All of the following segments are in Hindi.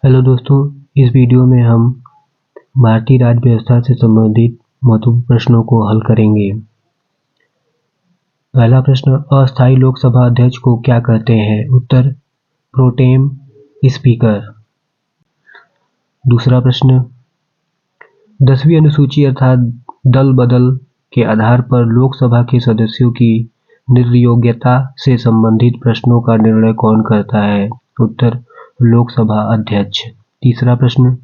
हेलो दोस्तों, इस वीडियो में हम भारतीय राज्य व्यवस्था से संबंधित महत्वपूर्ण प्रश्नों को हल करेंगे। पहला प्रश्न, अस्थायी लोकसभा अध्यक्ष को क्या कहते हैं? उत्तर, प्रोटेम स्पीकर। दूसरा प्रश्न, 10वीं अनुसूची अर्थात दल बदल के आधार पर लोकसभा के सदस्यों की निर्योग्यता से संबंधित प्रश्नों का निर्णय कौन करता है? उत्तर, लोकसभा अध्यक्ष। तीसरा प्रश्न,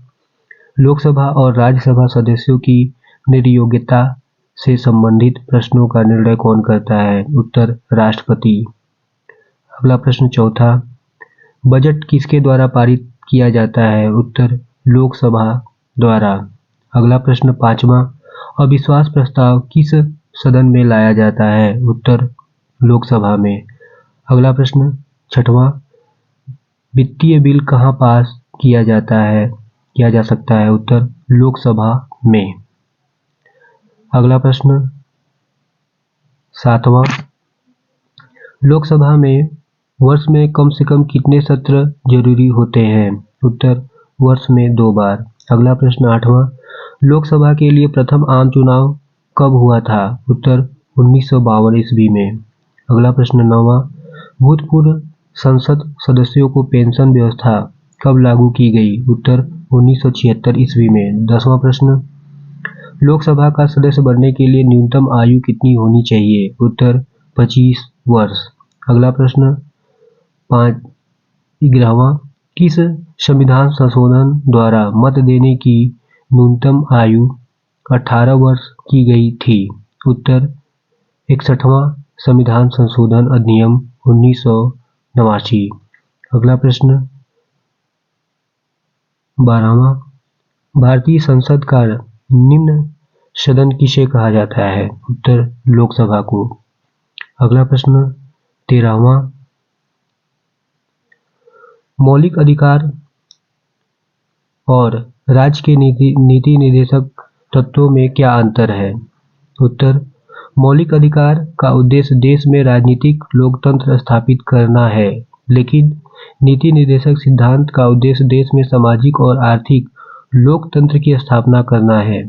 लोकसभा और राज्यसभा सदस्यों की निर्योग्यता से संबंधित प्रश्नों का निर्णय कौन करता है? उत्तर, राष्ट्रपति। अगला प्रश्न चौथा, बजट किसके द्वारा पारित किया जाता है? उत्तर, लोकसभा द्वारा। अगला प्रश्न पांचवा, अविश्वास प्रस्ताव किस सदन में लाया जाता है? उत्तर, लोकसभा में। अगला प्रश्न छठवां, वित्तीय बिल कहाँ पास किया जा सकता है? उत्तर, लोकसभा में। अगला प्रश्न सातवां, लोकसभा में वर्ष में कम से कम कितने सत्र जरूरी होते हैं? उत्तर, वर्ष में 2 बार। अगला प्रश्न आठवां, लोकसभा के लिए प्रथम आम चुनाव कब हुआ था? उत्तर, 1952 ईस्वी में। अगला प्रश्न नौवां, भूतपूर्व संसद सदस्यों को पेंशन व्यवस्था कब लागू की गई? उत्तर, 1976 ईस्वी में। 10वां प्रश्न, लोकसभा का सदस्य बनने के लिए न्यूनतम आयु कितनी होनी चाहिए? उत्तर, 25 वर्ष। अगला प्रश्न 11वां, किस संविधान संशोधन द्वारा मत देने की न्यूनतम आयु 18 वर्ष की गई थी? उत्तर, 61वां संविधान संशोधन अधिनियम 1989। अगला प्रश्न 12वां, भारतीय संसद का निम्न सदन किसे कहा जाता है? उत्तर, लोकसभा को। अगला प्रश्न 13वां, मौलिक अधिकार और राज्य के नीति निर्देशक तत्वों में क्या अंतर है? उत्तर, मौलिक अधिकार का उद्देश्य देश में राजनीतिक लोकतंत्र स्थापित करना है, लेकिन नीति निर्देशक सिद्धांत का उद्देश्य देश में सामाजिक और आर्थिक लोकतंत्र की स्थापना करना है।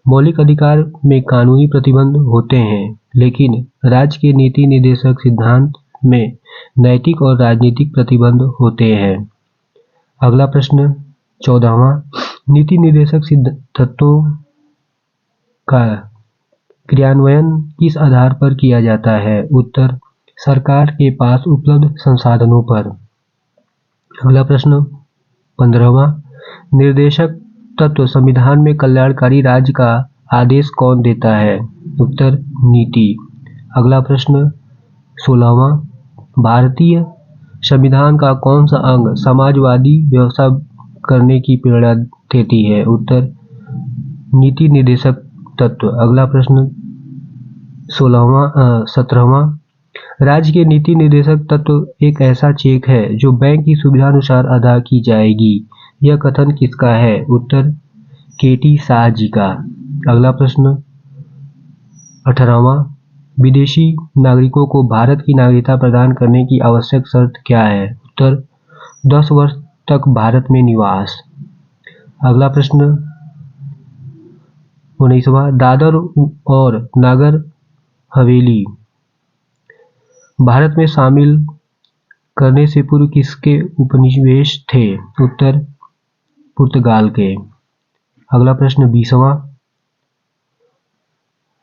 मौलिक अधिकार में कानूनी प्रतिबंध होते हैं, लेकिन राज्य के नीति निर्देशक सिद्धांत में नैतिक और राजनीतिक प्रतिबंध होते हैं। अगला प्रश्न 14वां, नीति निर्देशक तत्वों का क्रियान्वयन किस आधार पर किया जाता है? उत्तर, सरकार के पास उपलब्ध संसाधनों पर। अगला प्रश्न 15वां, निर्देशक तत्व संविधान में कल्याणकारी राज्य का आदेश कौन देता है? उत्तर, नीति। अगला प्रश्न 16वां, भारतीय संविधान का कौन सा अंग समाजवादी व्यवस्था करने की प्रेरणा देती है? उत्तर, नीति निर्देशक तत्व। अगला प्रश्न 17वां, राज्य के नीति निर्देशक तत्व एक ऐसा चेक है जो बैंक की सुविधानुसार अदा की जाएगी। यह कथन किसका है? उत्तर, केटी शाह जी का। अगला प्रश्न 18वां, विदेशी नागरिकों को भारत की नागरिकता प्रदान करने की आवश्यक शर्त क्या है? उत्तर, 10 वर्ष तक भारत में निवास। अगला प्रश्न 19वां, दादर और नागर हवेली भारत में शामिल करने से पूर्व किसके उपनिवेश थे? उत्तर, पुर्तगाल के। अगला प्रश्न 20वां,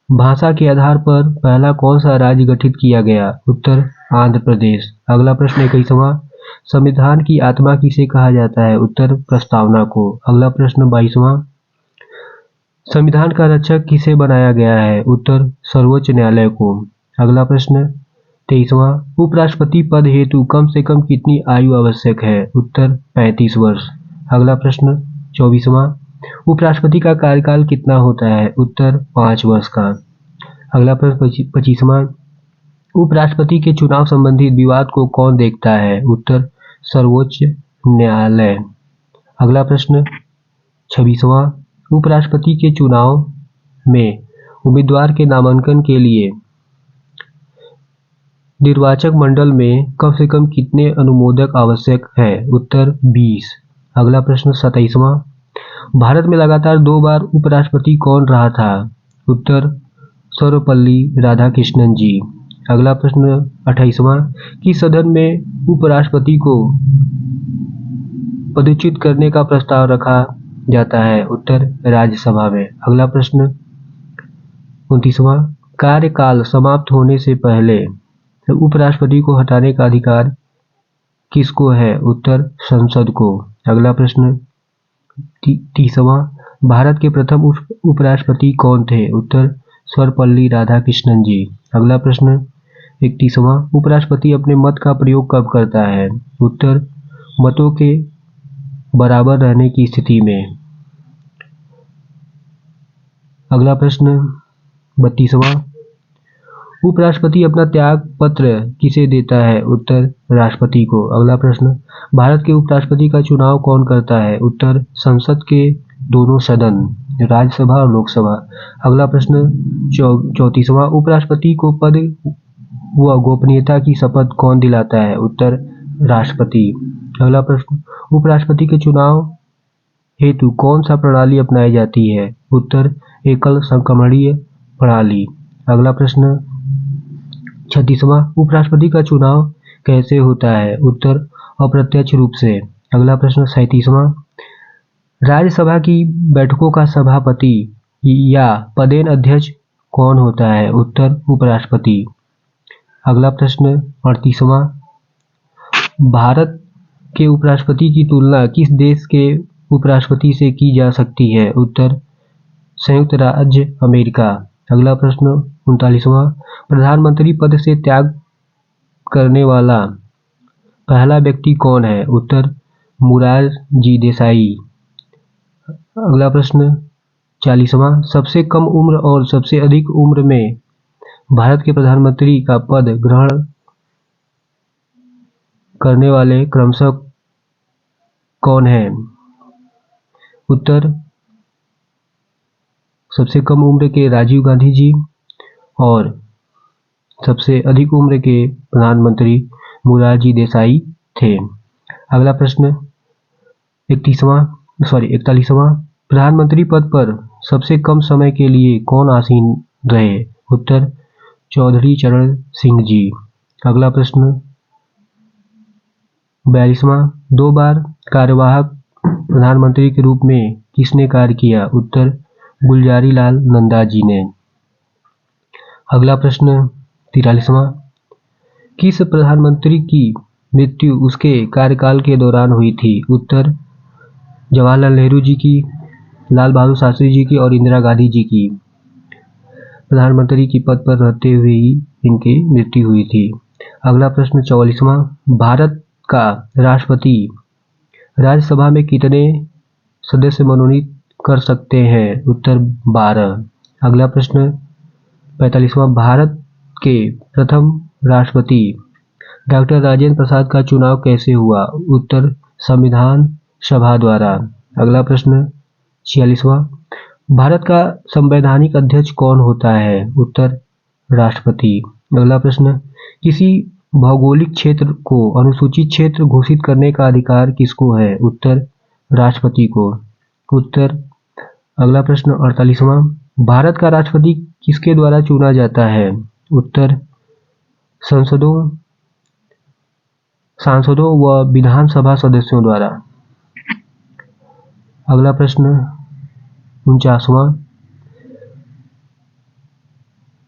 भाषा के आधार पर पहला कौन सा राज्य गठित किया गया? उत्तर, आंध्र प्रदेश। अगला प्रश्न 21वां, संविधान की आत्मा किसे कहा जाता है? उत्तर, प्रस्तावना को। अगला प्रश्न 22वां, संविधान का रक्षक किसे बनाया गया है? उत्तर, सर्वोच्च न्यायालय को। अगला प्रश्न 23वां, उपराष्ट्रपति पद हेतु कम से कम कितनी आयु आवश्यक है? उत्तर, 35 वर्ष। अगला प्रश्न 24वां, उपराष्ट्रपति का कार्यकाल कितना होता है? उत्तर, 5 वर्ष का। अगला प्रश्न 25वां, उपराष्ट्रपति के चुनाव संबंधी विवाद को कौन देखता है? उत्तर, सर्वोच्च न्यायालय। अगला प्रश्न 26वां, उपराष्ट्रपति के चुनाव में उम्मीदवार के नामांकन के लिए निर्वाचक मंडल में कम से कम कितने अनुमोदक आवश्यक है? उत्तर, 20। अगला प्रश्न 27वां, भारत में लगातार 2 बार उपराष्ट्रपति कौन रहा था? उत्तर सर्वपल्ली राधाकृष्णन जी। अगला प्रश्न 28वां, किस सदन में उपराष्ट्रपति को पदच्युत करने का प्रस्ताव रखा जाता है? उत्तर राज्यसभा में। अगला प्रश्न 29वां, कार्यकाल समाप्त होने से पहले उपराष्ट्रपति को हटाने का अधिकार किसको है? उत्तर संसद को। अगला प्रश्न 30वां, भारत के प्रथम उपराष्ट्रपति कौन थे? उत्तर सर्वपल्ली राधाकृष्णन जी। अगला प्रश्न 31वां, उपराष्ट्रपति अपने मत का प्रयोग कब करता है? उत्तर मतों के बराबर रहने की स्थिति में। अगला प्रश्न 32वां, उपराष्ट्रपति अपना त्याग पत्र किसे देता है? उत्तर राष्ट्रपति को। अगला प्रश्न, भारत के उपराष्ट्रपति का चुनाव कौन करता है? उत्तर संसद के दोनों सदन, राज्यसभा और लोकसभा। अगला प्रश्न 34वां, उपराष्ट्रपति को पद व गोपनीयता की शपथ कौन दिलाता है? उत्तर राष्ट्रपति। अगला प्रश्न, उपराष्ट्रपति के चुनाव हेतु कौन सा प्रणाली अपनाई जाती है? उत्तर एकल संक्रमणीय प्रणाली। अगला प्रश्न 36वां, उपराष्ट्रपति का चुनाव कैसे होता है? उत्तर अप्रत्यक्ष रूप से। अगला प्रश्न 37वां, राज्यसभा की बैठकों का सभापति या पदेन अध्यक्ष कौन होता है? उत्तर उपराष्ट्रपति। अगला प्रश्न 38वां, भारत के उपराष्ट्रपति की तुलना किस देश के उपराष्ट्रपति से की जा सकती है? उत्तर संयुक्त राज्य अमेरिका। अगला प्रश्न 39वां, प्रधानमंत्री पद से त्याग करने वाला पहला व्यक्ति कौन है? उत्तर मोरारजी देसाई। अगला प्रश्न 40वां, सबसे कम उम्र और सबसे अधिक उम्र में भारत के प्रधानमंत्री का पद ग्रहण करने वाले क्रमशः कौन है? उत्तर सबसे कम उम्र के राजीव गांधी जी और सबसे अधिक उम्र के प्रधानमंत्री मोरारजी देसाई थे। अगला प्रश्न 41वां, प्रधानमंत्री पद पर सबसे कम समय के लिए कौन आसीन रहे? उत्तर चौधरी चरण सिंह जी। अगला प्रश्न 42वां, 2 बार कार्यवाहक प्रधानमंत्री के रूप में किसने कार्य किया? उत्तर गुलजारी लाल नंदा जी ने। अगला प्रश्न 43वां, किस प्रधानमंत्री की मृत्यु उसके कार्यकाल के दौरान हुई थी? उत्तर जवाहरलाल नेहरू जी की, लाल बहादुर शास्त्री जी की और इंदिरा गांधी जी की। प्रधानमंत्री की पद पर रहते हुए ही इनकी मृत्यु हुई थी। अगला प्रश्न 44वां, भारत का राष्ट्रपति राज्यसभा में कितने सदस्य मनोनीत कर सकते हैं? उत्तर 12। अगला प्रश्न 45वां, भारत के प्रथम राष्ट्रपति डॉक्टर राजेंद्र प्रसाद का चुनाव कैसे हुआ? उत्तर संविधान सभा द्वारा। अगला प्रश्न 46वां, भारत का संवैधानिक अध्यक्ष कौन होता है? उत्तर राष्ट्रपति। अगला प्रश्न, किसी भौगोलिक क्षेत्र को अनुसूचित क्षेत्र घोषित करने का अधिकार किसको है? उत्तर राष्ट्रपति को। उत्तर अगला प्रश्न 48वां, भारत का राष्ट्रपति किसके द्वारा चुना जाता है? उत्तर सांसदों व विधानसभा सदस्यों द्वारा। अगला प्रश्न 49वां,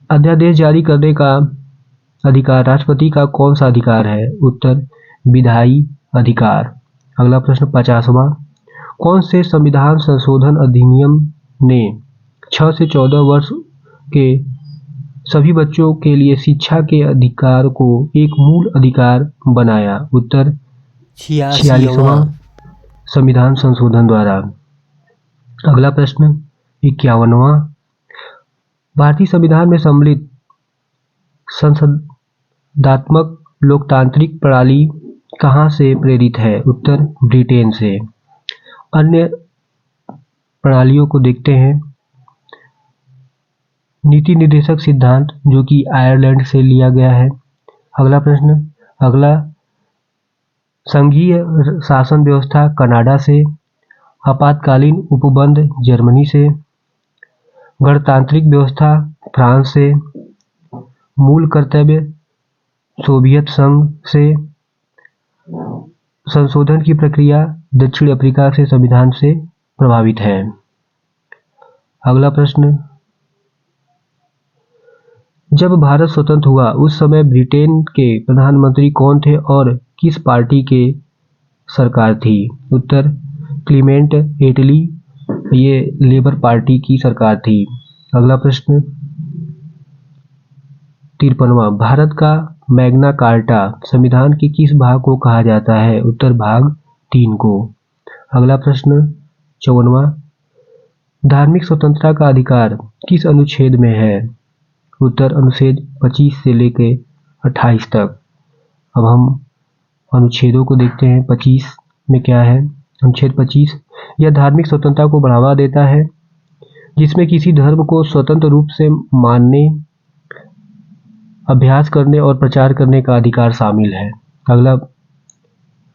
अध्यादेश जारी करने का अधिकार राष्ट्रपति का कौन सा अधिकार है? उत्तर विधायी अधिकार। अगला प्रश्न 50वां, कौन से संविधान संशोधन अधिनियम ने 6 से 14 वर्ष के सभी बच्चों के लिए शिक्षा के अधिकार को एक मूल अधिकार बनाया? उत्तर 46वां संविधान संशोधन द्वारा। अगला प्रश्न 51वां, भारतीय संविधान में सम्मिलित संसदात्मक लोकतांत्रिक प्रणाली कहाँ से प्रेरित है? उत्तर ब्रिटेन से। अन्य प्रणालियों को देखते हैं। नीति निर्देशक सिद्धांत जो कि आयरलैंड से लिया गया है। अगला प्रश्न, अगला संघीय शासन व्यवस्था कनाडा से, आपातकालीन उपबंध जर्मनी से, गणतांत्रिक व्यवस्था फ्रांस से, मूल कर्तव्य सोवियत संघ से, संशोधन की प्रक्रिया दक्षिण अफ्रीका से संविधान से प्रभावित है। अगला प्रश्न, जब भारत स्वतंत्र हुआ उस समय ब्रिटेन के प्रधानमंत्री कौन थे और किस पार्टी के सरकार थी? उत्तर, क्लीमेंट एटली, ये लेबर पार्टी की सरकार थी। अगला प्रश्न 53वां, भारत का मैग्ना कार्टा संविधान के किस भाग को कहा जाता है? उत्तर, भाग 3 को। अगला प्रश्न 54वां, धार्मिक स्वतंत्रता का अधिकार किस अनुच्छेद में है? उत्तर, अनुच्छेद 25 से लेके 28 तक। अब हम अनुच्छेदों को देखते हैं। 25 में क्या है? अनुच्छेद 25, यह धार्मिक स्वतंत्रता को बढ़ावा देता है, जिसमें किसी धर्म को स्वतंत्र रूप से मानने, अभ्यास करने और प्रचार करने का अधिकार शामिल है। अगला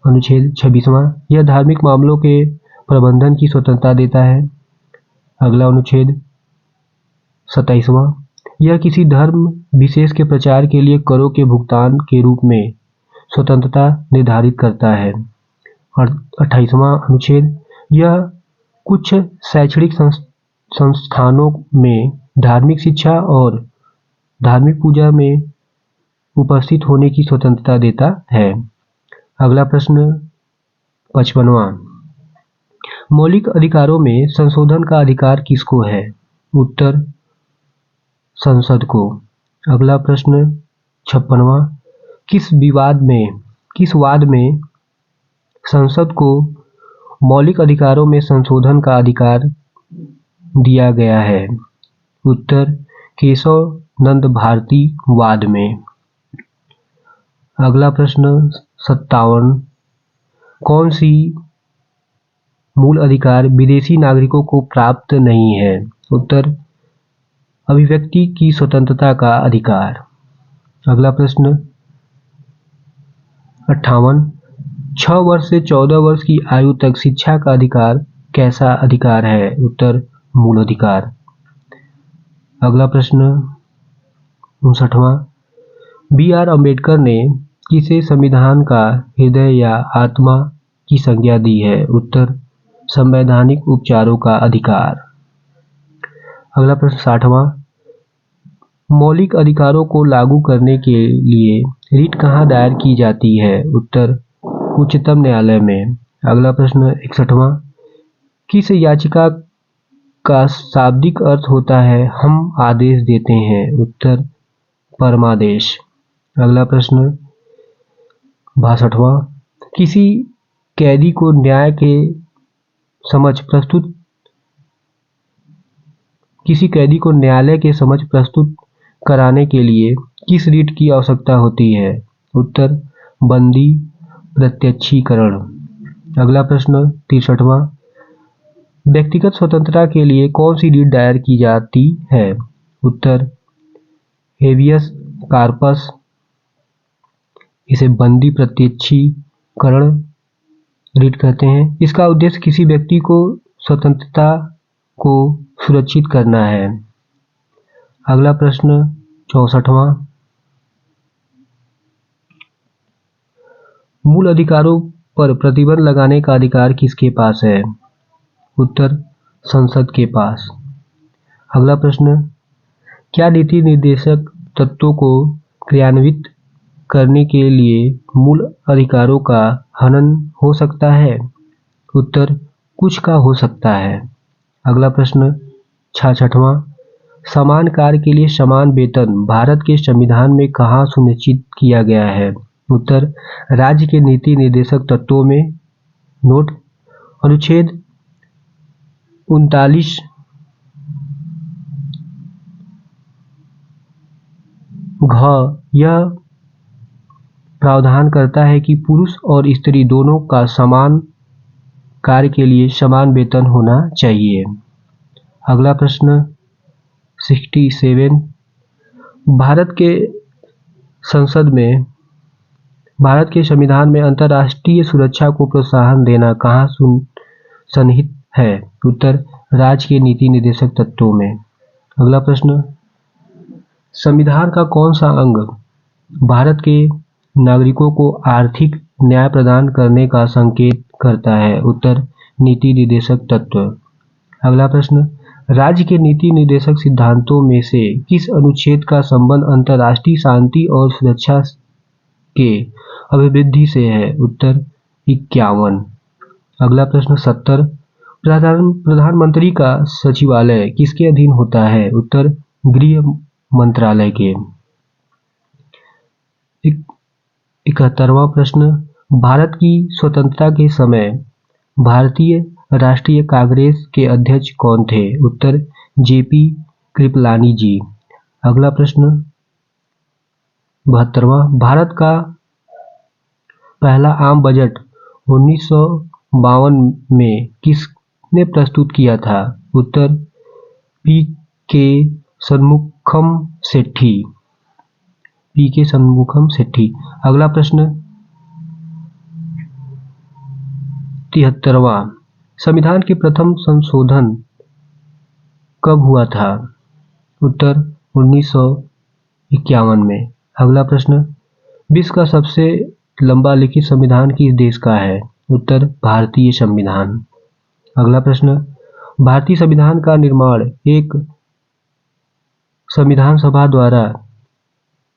अनुच्छेद 26वां, यह धार्मिक मामलों के प्रबंधन की स्वतंत्रता देता है। अगला अनुच्छेद 27वां, यह किसी धर्म विशेष के प्रचार के लिए करों के भुगतान के रूप में स्वतंत्रता निर्धारित करता है। और 28वां अनुच्छेद, यह कुछ शैक्षणिक संस्थानों में धार्मिक शिक्षा और धार्मिक पूजा में उपस्थित होने की स्वतंत्रता देता है। अगला प्रश्न 55वां, मौलिक अधिकारों में संशोधन का अधिकार किसको है? उत्तर, संसद को। अगला प्रश्न 56वां, किस वाद में संसद को मौलिक अधिकारों में संशोधन का अधिकार दिया गया है? उत्तर, केशव नंद भारती वाद में। अगला प्रश्न 57, कौन सी मूल अधिकार विदेशी नागरिकों को प्राप्त नहीं है? उत्तर, अभिव्यक्ति की स्वतंत्रता का अधिकार। अगला प्रश्न 58, 6 वर्ष से 14 वर्ष की आयु तक शिक्षा का अधिकार कैसा अधिकार है? उत्तर, मूल अधिकार। अगला प्रश्न 59वां, B.R. अम्बेडकर ने किसे संविधान का हृदय या आत्मा की संज्ञा दी है? उत्तर, संवैधानिक उपचारों का अधिकार। अगला प्रश्न 60वां, मौलिक अधिकारों को लागू करने के लिए रिट कहाँ दायर की जाती है? उत्तर, उच्चतम न्यायालय में। अगला प्रश्न 61वां, किस याचिका का शाब्दिक अर्थ होता है हम आदेश देते हैं? उत्तर, परमादेश। अगला प्रश्न 62वां, किसी कैदी को न्याय के न्यायालय के समक्ष प्रस्तुत कराने के लिए किस रिट की आवश्यकता होती है? उत्तर, बंदी प्रत्यक्षीकरण। अगला प्रश्न 63वां, व्यक्तिगत स्वतंत्रता के लिए कौन सी रिट दायर की जाती है? उत्तर, हेबियस कार्पस, इसे बंदी प्रत्यक्षीकरण रिट कहते हैं। इसका उद्देश्य किसी व्यक्ति को स्वतंत्रता को सुरक्षित करना है। अगला प्रश्न 64वां, मूल अधिकारों पर प्रतिबंध लगाने का अधिकार किसके पास है? उत्तर, संसद के पास। अगला प्रश्न, क्या नीति निर्देशक तत्वों को क्रियान्वित करने के लिए मूल अधिकारों का हनन हो सकता है? उत्तर, कुछ का हो सकता है। अगला प्रश्न 66वां, समान कार्य के लिए समान वेतन भारत के संविधान में कहाँ सुनिश्चित किया गया है? उत्तर, राज्य के नीति निर्देशक तत्वों में। नोट, अनुच्छेद 39 घ यह प्रावधान करता है कि पुरुष और स्त्री दोनों का समान कार्य के लिए समान वेतन होना चाहिए। अगला प्रश्न 67, भारत के संसद में भारत के संविधान में अंतर्राष्ट्रीय सुरक्षा को प्रोत्साहन देना कहाँ सन्निहित है? उत्तर, राज्य के नीति निर्देशक तत्वों में। अगला प्रश्न, संविधान का कौन सा अंग भारत के नागरिकों को आर्थिक न्याय प्रदान करने का संकेत करता है? उत्तर, नीति निर्देशक तत्व। अगला प्रश्न, राज्य के नीति निर्देशक सिद्धांतों में से किस अनुच्छेद का संबंध अंतर्राष्ट्रीय शांति और सुरक्षा के अभिवृद्धि से है? उत्तर, 51। अगला प्रश्न 70, प्रधानमंत्री का सचिवालय किसके अधीन होता है? उत्तर, गृह मंत्रालय के। 71वां प्रश्न, भारत की स्वतंत्रता के समय भारतीय राष्ट्रीय कांग्रेस के अध्यक्ष कौन थे? उत्तर, जेपी कृपलानी जी। अगला प्रश्न 72वां, भारत का पहला आम बजट 1952 में किसने प्रस्तुत किया था? उत्तर, पी के षणमुखम सेठी। अगला प्रश्न 73वां, संविधान के प्रथम संशोधन कब हुआ था? उत्तर, 1951 में। अगला प्रश्न, विश्व का सबसे लंबा लिखित संविधान किस देश का है? उत्तर, भारतीय संविधान। अगला प्रश्न, भारतीय संविधान का निर्माण एक संविधान सभा द्वारा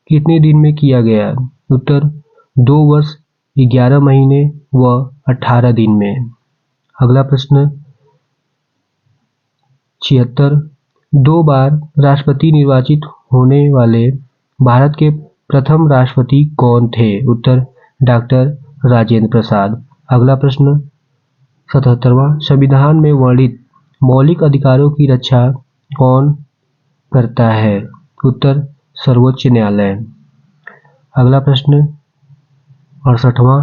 कितने दिन में किया गया? उत्तर, 2 वर्ष 11 महीने व 18 दिन में। अगला प्रश्न 76, 2 बार राष्ट्रपति निर्वाचित होने वाले भारत के प्रथम राष्ट्रपति कौन थे? उत्तर, डॉक्टर राजेंद्र प्रसाद। अगला प्रश्न 77वां, संविधान में वर्णित मौलिक अधिकारों की रक्षा कौन करता है? उत्तर, सर्वोच्च न्यायालय। अगला प्रश्न 68वां,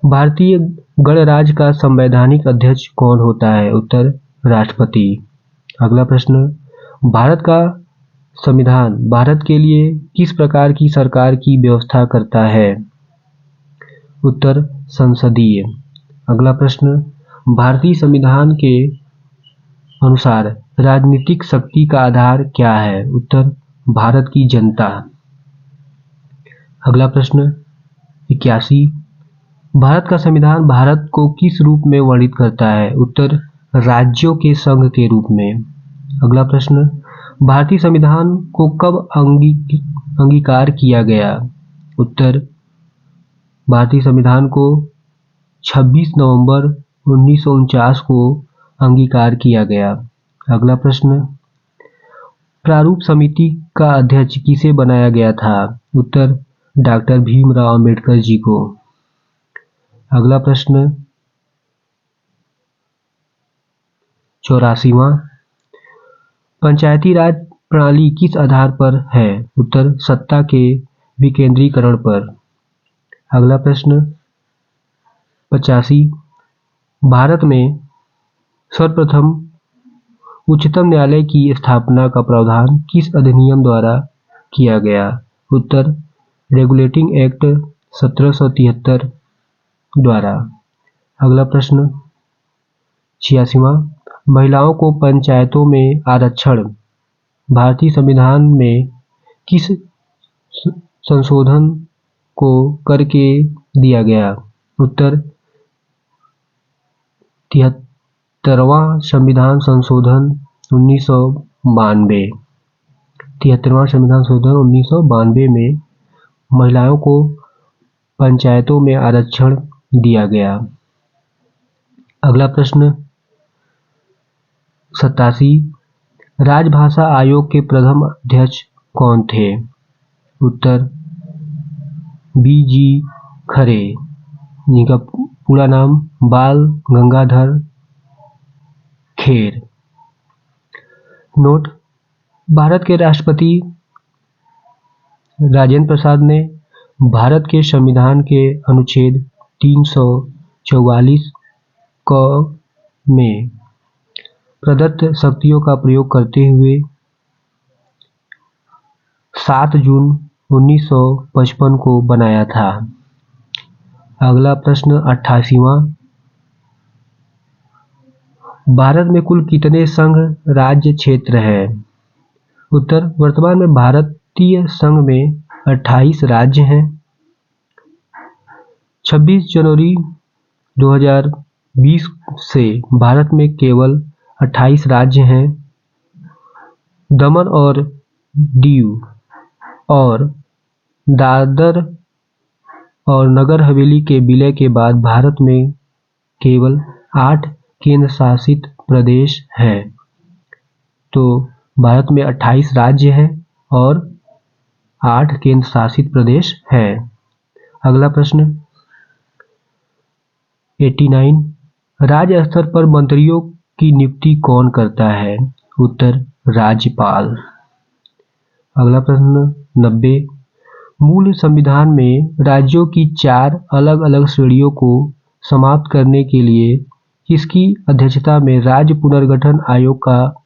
भारतीय गणराज्य का संवैधानिक अध्यक्ष कौन होता है? उत्तर, राष्ट्रपति। अगला प्रश्न, भारत का संविधान भारत के लिए किस प्रकार की सरकार की व्यवस्था करता है? उत्तर, संसदीय। अगला प्रश्न, भारतीय संविधान के अनुसार राजनीतिक शक्ति का आधार क्या है? उत्तर, भारत की जनता। अगला प्रश्न 81, भारत का संविधान भारत को किस रूप में वर्णित करता है? उत्तर, राज्यों के संघ के रूप में। अगला प्रश्न, भारतीय संविधान को कब अंगीकार किया गया? उत्तर, भारतीय संविधान को 26 नवंबर 1949 को अंगीकार किया गया। अगला प्रश्न, प्रारूप समिति का अध्यक्ष किसे बनाया गया था? उत्तर, डॉक्टर भीमराव अंबेडकर जी को। अगला प्रश्न 84वां, पंचायती राज प्रणाली किस आधार पर है? उत्तर, सत्ता के विकेंद्रीकरण पर। अगला प्रश्न 85, भारत में सर्वप्रथम उच्चतम न्यायालय की स्थापना का प्रावधान किस अधिनियम द्वारा किया गया? उत्तर, रेगुलेटिंग एक्ट 1773 द्वारा। अगला प्रश्न 86वां, महिलाओं को पंचायतों में आरक्षण भारतीय संविधान में किस संशोधन को करके दिया गया? उत्तर, 73वां संविधान संशोधन 1992। 73वां संविधान संशोधन 1992 में महिलाओं को पंचायतों में आरक्षण दिया गया। अगला प्रश्न 87, राजभाषा आयोग के प्रथम अध्यक्ष कौन थे? उत्तर, बी.जी. खरे। इनका पूरा नाम बाल गंगाधर खेर। नोट, भारत के राष्ट्रपति राजेंद्र प्रसाद ने भारत के संविधान के अनुच्छेद 344 क में प्रदत्त शक्तियों का प्रयोग करते हुए 7 जून 1955 को बनाया था। अगला प्रश्न 88वां, भारत में कुल कितने संघ राज्य क्षेत्र हैं? उत्तर, वर्तमान में भारतीय संघ में 28 राज्य हैं। 26 जनवरी 2020 से भारत में केवल 28 राज्य हैं। दमन और दीव और दादर और नगर हवेली के विलय के बाद भारत में केवल 8 केंद्र शासित प्रदेश हैं। तो भारत में 28 राज्य हैं और 8 केंद्र शासित प्रदेश हैं। अगला प्रश्न 89, राज्य स्तर पर मंत्रियों की नियुक्ति कौन करता है? उत्तर, राज्यपाल। अगला प्रश्न 90, मूल संविधान में राज्यों की 4 अलग-अलग श्रेणियों को समाप्त करने के लिए किसकी अध्यक्षता में राज्य पुनर्गठन आयोग का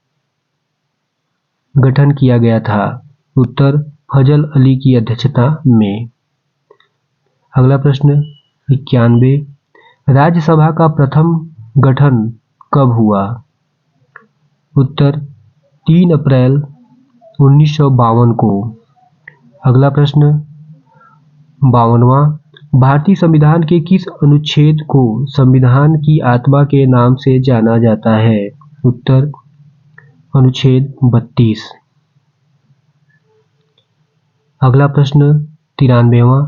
गठन किया गया था? उत्तर, फजल अली की अध्यक्षता में। अगला प्रश्न 91, राज्यसभा का प्रथम गठन कब हुआ? उत्तर, 3 अप्रैल 1952 को। अगला प्रश्न 52वां, भारतीय संविधान के किस अनुच्छेद को संविधान की आत्मा के नाम से जाना जाता है? उत्तर, अनुच्छेद 32। अगला प्रश्न 93वां,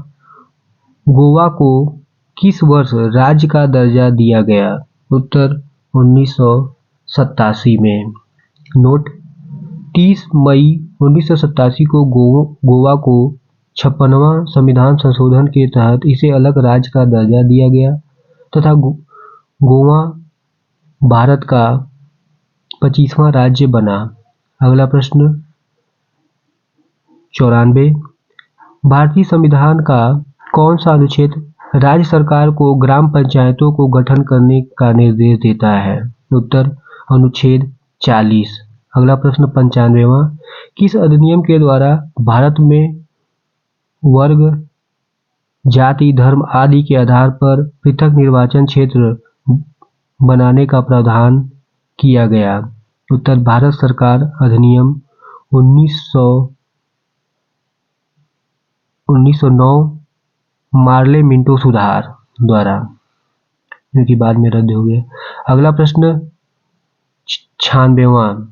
गोवा को किस वर्ष राज्य का दर्जा दिया गया? उत्तर, 1987 में। नोट, 30 मई 1987 को गोवा को 56वां संविधान संशोधन के तहत इसे अलग राज्य का दर्जा दिया गया तथा गोवा भारत का 25वां राज्य बना। अगला प्रश्न 94, भारतीय संविधान का कौन सा अनुच्छेद राज्य सरकार को ग्राम पंचायतों को गठन करने का निर्देश देता है? उत्तर, अनुच्छेद 40। अगला प्रश्न 95वां, किस अधिनियम के द्वारा भारत में वर्ग, जाति, धर्म आदि के आधार पर पृथक निर्वाचन क्षेत्र बनाने का प्रावधान किया गया? उत्तर, भारत सरकार अधिनियम 1909 मार्ले मिंटो सुधार द्वारा, जो कि बाद में रद्द हो गया। अगला प्रश्न 96वां,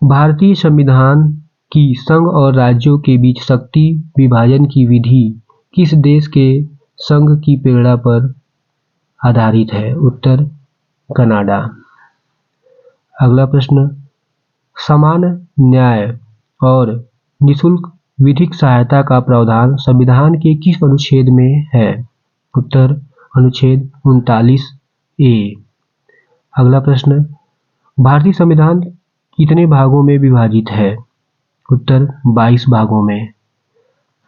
भारतीय संविधान की संघ और राज्यों के बीच शक्ति विभाजन की विधि किस देश के संघ की प्रेरणा पर आधारित है? उत्तर, कनाडा। अगला प्रश्न, समान न्याय और निःशुल्क विधिक सहायता का प्रावधान संविधान के किस अनुच्छेद में है? उत्तर, अनुच्छेद 39A। अगला प्रश्न, भारतीय संविधान कितने भागों में विभाजित है? उत्तर, 22 भागों में।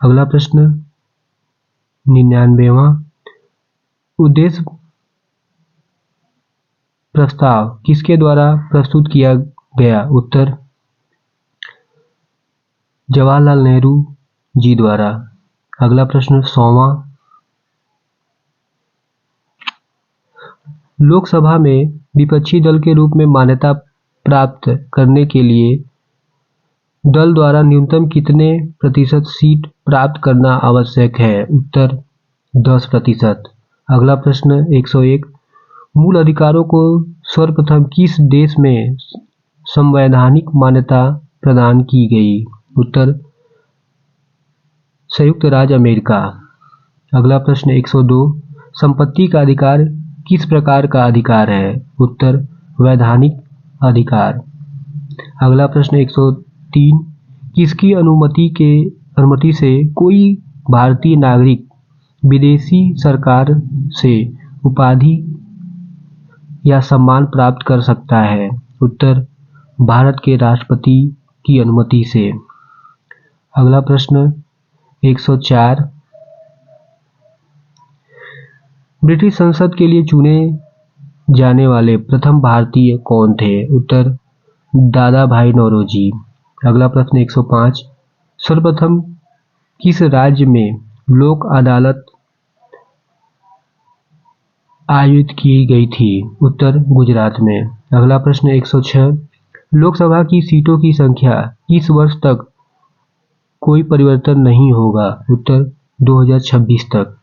अगला प्रश्न 99वां, उद्देश्य प्रस्ताव किसके द्वारा प्रस्तुत किया गया? उत्तर, जवाहरलाल नेहरू जी द्वारा। अगला प्रश्न 100वां, लोकसभा में विपक्षी दल के रूप में मान्यता प्राप्त करने के लिए दल द्वारा न्यूनतम कितने प्रतिशत सीट प्राप्त करना आवश्यक है? उत्तर, 10%। अगला प्रश्न 101, मूल अधिकारों को सर्वप्रथम किस देश में संवैधानिक मान्यता प्रदान की गई? उत्तर, संयुक्त राज्य अमेरिका। अगला प्रश्न 102, संपत्ति का अधिकार किस प्रकार का अधिकार है? उत्तर, वैधानिक अधिकार। अगला प्रश्न 103, किसकी अनुमति से कोई भारतीय नागरिक विदेशी सरकार से उपाधि या सम्मान प्राप्त कर सकता है? उत्तर, भारत के राष्ट्रपति की अनुमति से। अगला प्रश्न 104, ब्रिटिश संसद के लिए चुने जाने वाले प्रथम भारतीय कौन थे? उत्तर, दादा भाई नौरोजी। अगला प्रश्न 105, सर्वप्रथम किस राज्य में लोक अदालत आयोजित की गई थी? उत्तर गुजरात में। अगला प्रश्न 106। लोकसभा की सीटों की संख्या इस वर्ष तक कोई परिवर्तन नहीं होगा। उत्तर 2026 तक।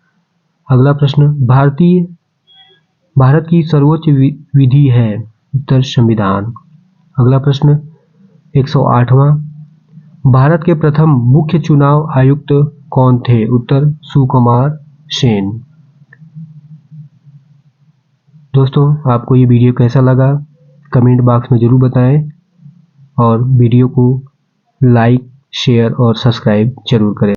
अगला प्रश्न भारत की सर्वोच्च विधि है। उत्तर संविधान। अगला प्रश्न 108वां। भारत के प्रथम मुख्य चुनाव आयुक्त कौन थे? उत्तर सुकुमार सेन। दोस्तों, आपको ये वीडियो कैसा लगा कमेंट बॉक्स में ज़रूर बताएं और वीडियो को लाइक, शेयर और सब्सक्राइब जरूर करें।